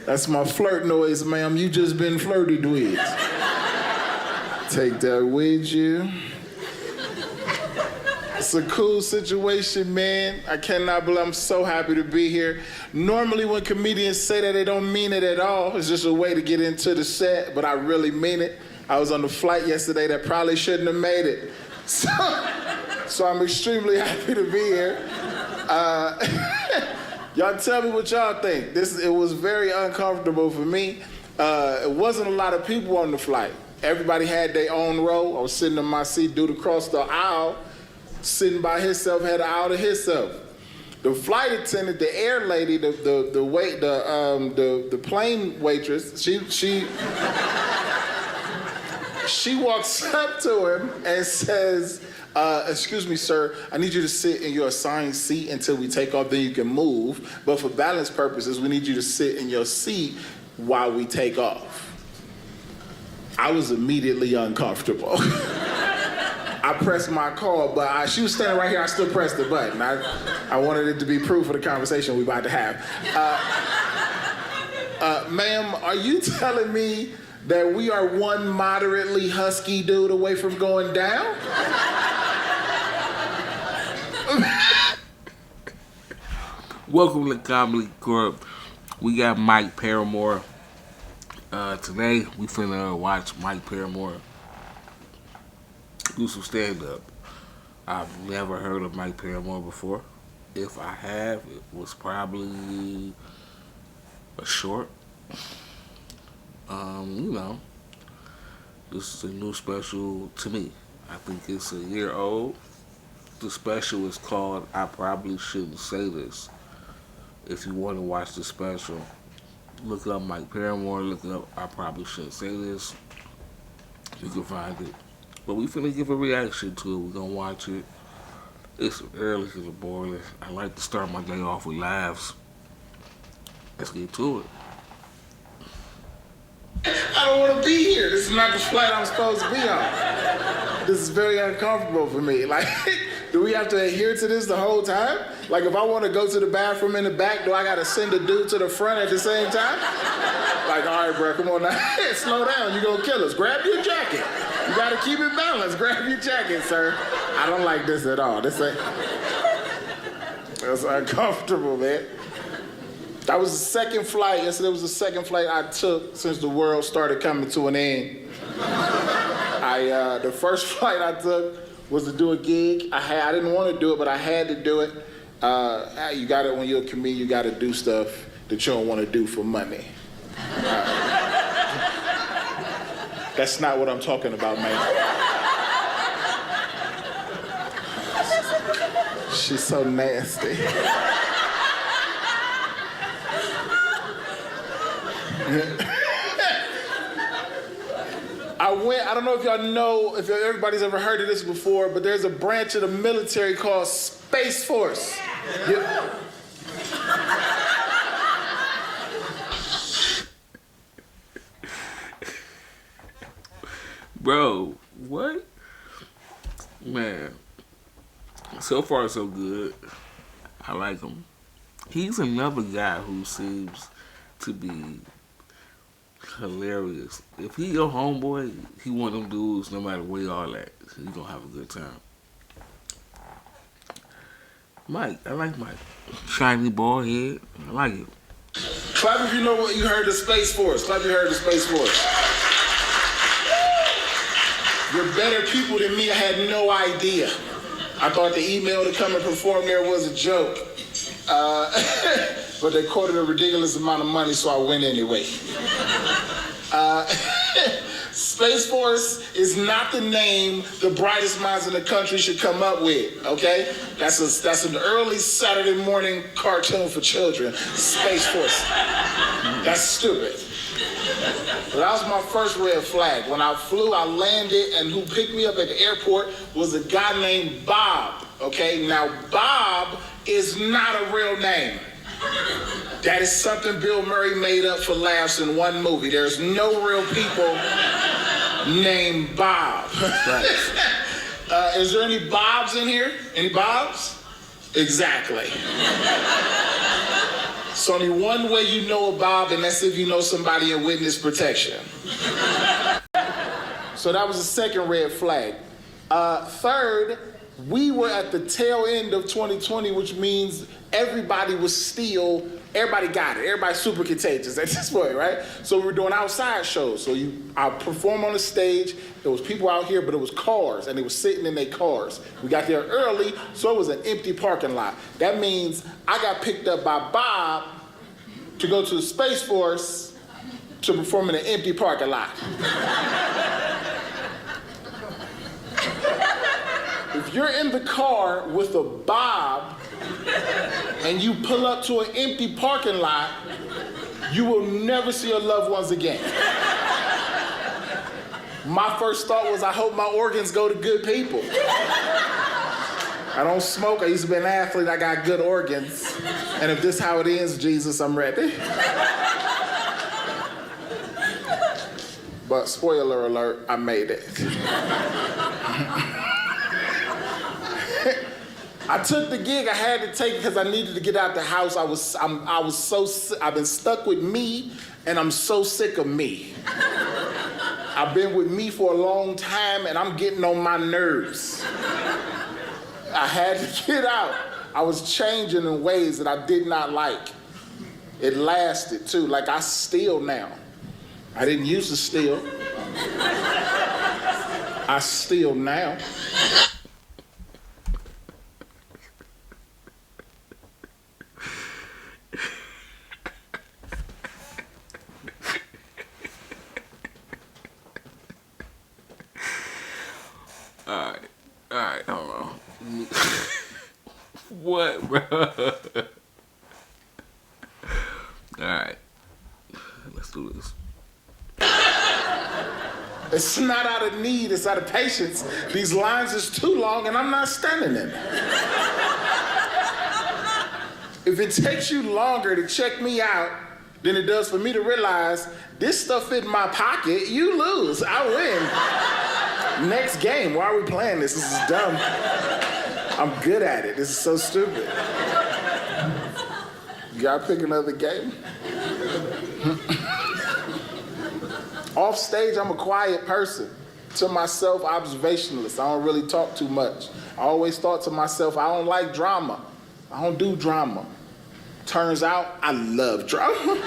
That's my flirt noise, ma'am. You just been flirted with. Take that with you. It's a cool situation, man. I cannot believe I'm so happy to be here. Normally when comedians say that, they don't mean it at all. It's just a way to get into the set, but I really mean it. I was on the flight yesterday that probably shouldn't have made it. So I'm extremely happy to be here. Y'all tell me what y'all think. It was very uncomfortable for me. It wasn't a lot of people on the flight. Everybody had their own row. I was sitting in my seat, dude across the aisle, sitting by himself, had an aisle to himself. The flight attendant, the air lady, the plane waitress, she walks up to him and says, excuse me, sir, I need you to sit in your assigned seat until we take off, then you can move. But for balance purposes, we need you to sit in your seat while we take off. I was immediately uncomfortable. I pressed my call, but she was standing right here, I still pressed the button. I wanted it to be proof of the conversation we about to have. Ma'am, are you telling me that we are one moderately husky dude away from going down? Welcome to Comedy Club. We got Mike Paramore. Today, we finna watch Mike Paramore do some stand-up. I've never heard of Mike Paramore before. If I have, it was probably a short. This is a new special to me. I think it's a year old. The special is called I Probably Shouldn't Say This. If you want to watch the special, look up Mike Paramore, look up I Probably Shouldn't Say This. You can find it. But we finna give a reaction to it. We're gonna watch it. It's early because it's boring. I like to start my day off with laughs. Let's get to it. I don't want to be here. This is not the flight I'm supposed to be on. This is very uncomfortable for me. Like, do we have to adhere to this the whole time? Like, if I want to go to the bathroom in the back, do I got to send a dude to the front at the same time? Like, all right, bro, come on now. Slow down. You're going to kill us. Grab your jacket. You got to keep it balanced. Grab your jacket, sir. I don't like this at all. That's uncomfortable, man. That was the second flight. Yesterday was the second flight I took since the world started coming to an end. The first flight I took was to do a gig. I didn't want to do it, but I had to do it. You got to, when you're a comedian, you got to do stuff that you don't want to do for money. That's not what I'm talking about, man. She's so nasty. I don't know if y'all know, if everybody's ever heard of this before, but there's a branch of the military called Space Force. Yeah. Bro, what? Man, so far so good. I like him. He's another guy who seems to be hilarious. If he your homeboy, he one of them dudes, no matter where y'all at, he gonna have a good time. Mike, I like Mike. Shiny bald head, I like it. Clap if you know what you heard of Space Force. Clap if you heard of Space Force. You're better people than me. I had no idea. I thought the email to come and perform there was a joke. But they quoted a ridiculous amount of money, so I went anyway. Space Force is not the name the brightest minds in the country should come up with, okay? That's an early Saturday morning cartoon for children, Space Force. That's stupid. But that was my first red flag. When I flew, I landed, and who picked me up at the airport was a guy named Bob, okay? Now, Bob is not a real name. That is something Bill Murray made up for laughs in one movie. There's no real people named Bob. Is there any Bobs in here? Any Bobs? Exactly. It's only one way you know a Bob, and that's if you know somebody in witness protection. So that was the second red flag. Third, we were at the tail end of 2020, which means everybody got it. Everybody's super contagious at this point, right? So we were doing outside shows. So I perform on the stage. There was people out here, but it was cars, and they were sitting in their cars. We got there early, so it was an empty parking lot. That means I got picked up by Bob to go to the Space Force to perform in an empty parking lot. If you're in the car with a Bob and you pull up to an empty parking lot, you will never see your loved ones again. My first thought was, I hope my organs go to good people. I don't smoke. I used to be an athlete. I got good organs. And if this is how it ends, Jesus, I'm ready. But spoiler alert, I made it. I took the gig. I had to take it because I needed to get out the house. I've been stuck with me, and I'm so sick of me. I've been with me for a long time, and I'm getting on my nerves. I had to get out. I was changing in ways that I did not like. It lasted too. Like I steal now. I didn't used to steal. I steal now. All right, hold on. What, bro? All right, let's do this. It's not out of need, it's out of patience. These lines is too long and I'm not standing in them. If it takes you longer to check me out than it does for me to realize this stuff fit in my pocket, you lose. I win. Next game. Why are we playing this? This is dumb. I'm good at it. This is so stupid. You gotta pick another game? Off stage, I'm a quiet person. To myself, observationalist. I don't really talk too much. I always thought to myself, I don't like drama. I don't do drama. Turns out, I love drama.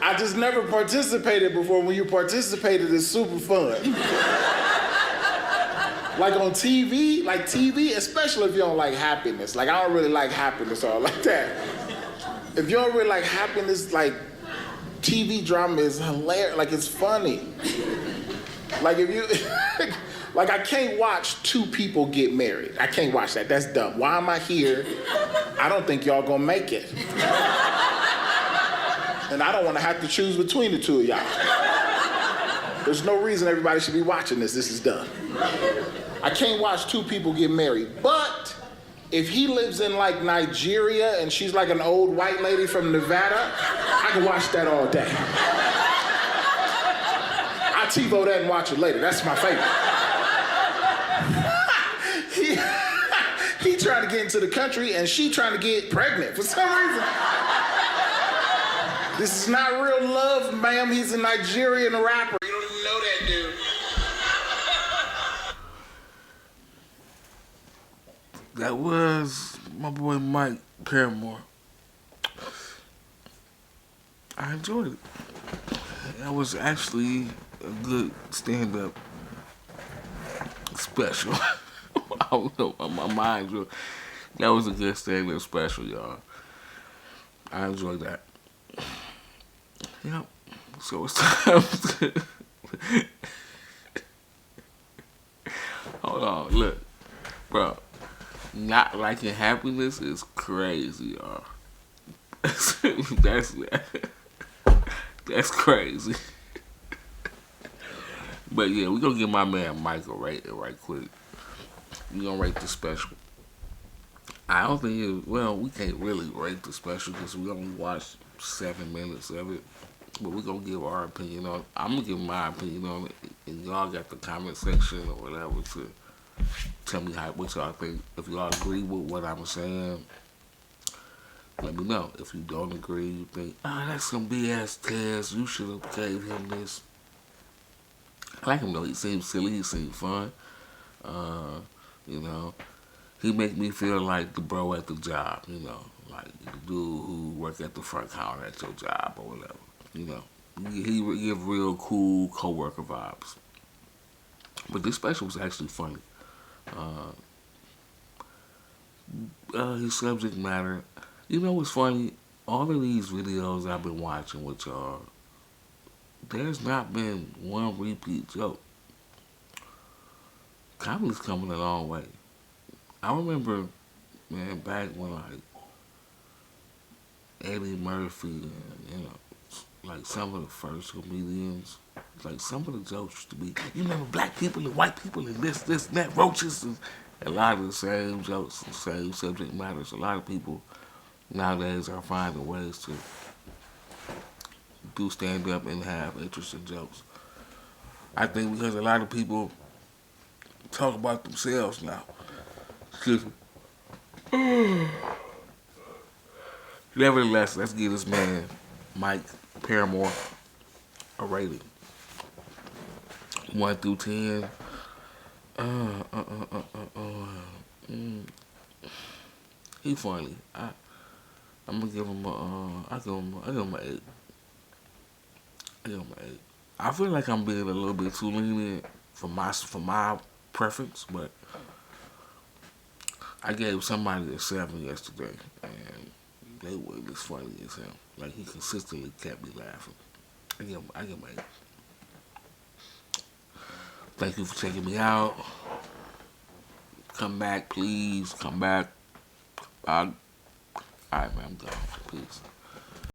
I just never participated before. When you participated, it's super fun. Like on TV, especially if you don't like happiness. Like I don't really like happiness or like that. If you don't really like happiness, like TV drama is hilarious, like it's funny. Like if you, like I can't watch two people get married. I can't watch that, that's dumb. Why am I here? I don't think y'all gonna make it. And I don't wanna have to choose between the two of y'all. There's no reason everybody should be watching this is dumb. I can't watch two people get married, but if he lives in like Nigeria and she's like an old white lady from Nevada, I can watch that all day. I TiVo that and watch it later. That's my favorite. He trying to get into the country and she trying to get pregnant for some reason. This is not real love, ma'am. He's a Nigerian rapper. You don't even know that dude. That was my boy Mike Paramore. I enjoyed it. That was actually a good stand-up special. I don't know, my mind drew. That was a good stand-up special, y'all. I enjoyed that. Yep. So it's time to... Hold on, look. Bro. Not liking happiness is crazy, y'all. That's crazy. But yeah, we're gonna give my man Michael rate it right quick. We're gonna rate the special. I don't think we can't really rate the special because we only watched 7 minutes of it. But we're gonna give our opinion on it. I'm gonna give my opinion on it, and y'all got the comment section or whatever to Tell me what y'all think. If y'all agree with what I'm saying, let me know. If you don't agree, you think, that's some BS, Tez. You should have gave him this. I like him though. He seems silly. He seems fun. Uh, you know, he make me feel like the bro at the job. You know, like the dude who work at the front counter at your job or whatever. You know, he give real cool coworker vibes. But this special was actually funny. Uh, his subject matter. You know what's funny? All of these videos I've been watching with y'all, there's not been one repeat joke. Comedy's coming a long way. I remember, man, back when like Eddie Murphy and like some of the first comedians, like some of the jokes used to be, you remember black people and white people and this, and that, roaches, and a lot of the same jokes, the same subject matters. A lot of people nowadays are finding ways to do stand up and have interesting jokes. I think because a lot of people talk about themselves now. Excuse me. Nevertheless, let's give this man, Mike Paramore, a rating. 1 through 10. Mm. He funny. I'm gonna give him I give him an 8. I give him an 8. I feel like I'm being a little bit too lenient for my preference, but I gave somebody a 7 yesterday, and they were as funny as him. Like he consistently kept me laughing. I give him an 8. Thank you for checking me out. Come back, please. Come back. All right, man. I'm gone. Peace.